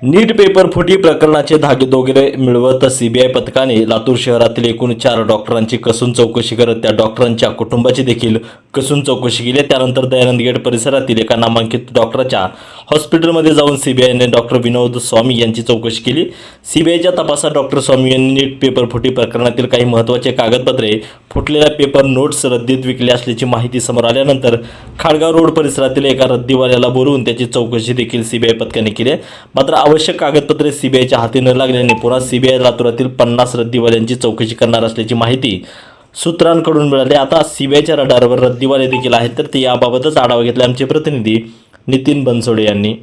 नीट paper फुटी प्रकरणाचे धागेदोगरे मिळवत सीबीआय पथकाने लातूर शहरातील एकूण 4 डॉक्टरांची कसून चौकशी करत त्या डॉक्टरांच्या कुटुंबाची देखील कसून चौकशी केली। त्यानंतर दयानंद गेट परिसरातील एका नामांकित डॉक्टरच्या हॉस्पिटलमध्ये जाऊन सीबीआयने डॉक्टर विनोद स्वामी यांची चौकशी केली। सीबीआयच्या तपासात डॉक्टर स्वामी यांनी नीट पेपर फुटी प्रकरणातील काही महत्त्वाचे कागदपत्रे, फुटलेल्या पेपर नोट्स रद्दीत विकले असल्याची माहिती समोर आल्यानंतर खाडगाव रोड परिसरातील एका रद्दीवाल्याला बोलवून त्याची चौकशी देखील सीबीआय पथकाने केली। मात्र आवश्यक कागदपत्रे सीबीआयच्या हाती न लागल्याने पुन्हा सीबीआय लातूरातील 50 रद्दीवाल्यांची चौकशी करणार असल्याची माहिती सूत्रांकडून मिळाली। आता सीबीआयच्या रडारवर रद्दीवाले देखील आहेत, तर ते याबाबतच आढावा घेतला आमचे प्रतिनिधी नितीन बनसोडे यांनी।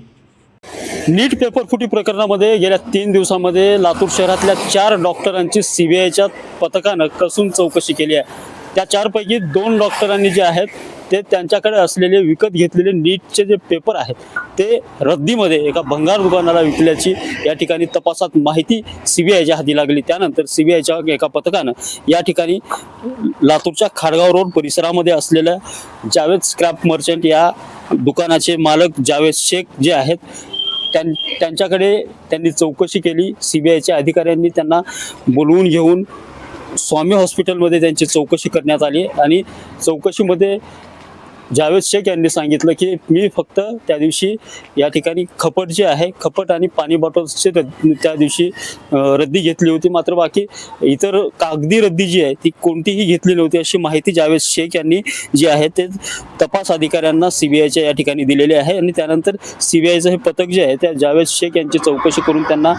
नीट पेपर फुटी प्रकरणामध्ये गेल्या 3 दिवसांमध्ये लातूर शहरातल्या 4 डॉक्टरांची सीबीआयच्या पथकानं कसून चौकशी केली आहे। त्या 4 पैकी 2 डॉक्टरांनी जे आहेत ते त्यांच्याकडे असलेले विकत घेतलेले नीटचे जे पेपर आहेत ते रद्दीमध्ये एका भंगार दुकानाला विकल्याची या ठिकाणी तपासात माहिती सीबीआयच्या हाती लागली। त्यानंतर सीबीआयच्या एका पथकानं या ठिकाणी लातूरच्या खाडगाव रोड परिसरामध्ये असलेल्या जावेद स्क्रॅप मर्चंट या दुकानाचे मालक जावेद शेख जे आहेत त्यांच्याकडे त्यांनी चौकशी केली। सीबीआयच्या अधिकाऱ्यांनी त्यांना बोलवून घेऊन स्वामी हॉस्पिटलमध्ये त्यांची चौकशी करण्यात आली आणि चौकशीमध्ये जावेद शेख यांनी सांगितलं की मी फक्त त्या दिवशी या ठिकाणी खपट जे आहे खपट आणि पाणी बॉटल्सचे त्या दिवशी रद्दी घेतली होती, मात्र बाकी इतर कागदी रद्दी जी आहे ती कोणतीही घेतली नव्हती अशी माहिती जावेद शेख यांनी जी आहे ते तपास अधिकाऱ्यांना सीबीआयच्या या ठिकाणी दिलेली आहे। आणि त्यानंतर सीबीआयचं हे पथक जे आहे त्या जावेद शेख यांची चौकशी करून त्यांना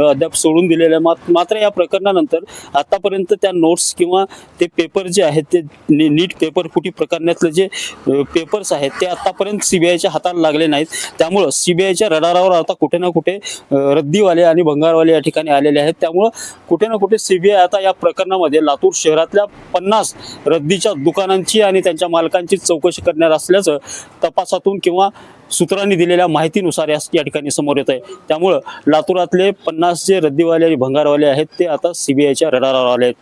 अद्याप सोडून दिलेलं आहे। मात्र या प्रकरणानंतर आतापर्यंत त्या नोट्स किंवा ते पेपर जे आहेत ते नीट पेपर फुटी प्रकरणातले जे पेपर्स आहेत ते आतापर्यंत सीबीआयच्या हाताला लागले नाहीत। त्यामुळे सीबीआयच्या रडारावर आता कुठे ना कुठे रद्दीवाले आणि भंगारवाले या ठिकाणी आलेले आहेत। त्यामुळे कुठे ना कुठे सीबीआय आता या प्रकरणामध्ये लातूर शहरातल्या 50 रद्दीच्या दुकानांची आणि त्यांच्या मालकांची चौकशी करणार असल्याचं तपासातून किंवा सूत्रांनी दिलेल्या माहितीनुसार या ठिकाणी समोर येत आहे। त्यामुळे लातूरातले 50 जे रद्दीवाले आणि भंगारवाले आहेत ते आता सीबीआयच्या रडारावर आले आहेत।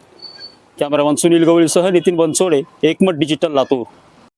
कॅमेरामन सुनील गवळीसह नितीन बनसोडे, एकमत डिजिटल, लातूर।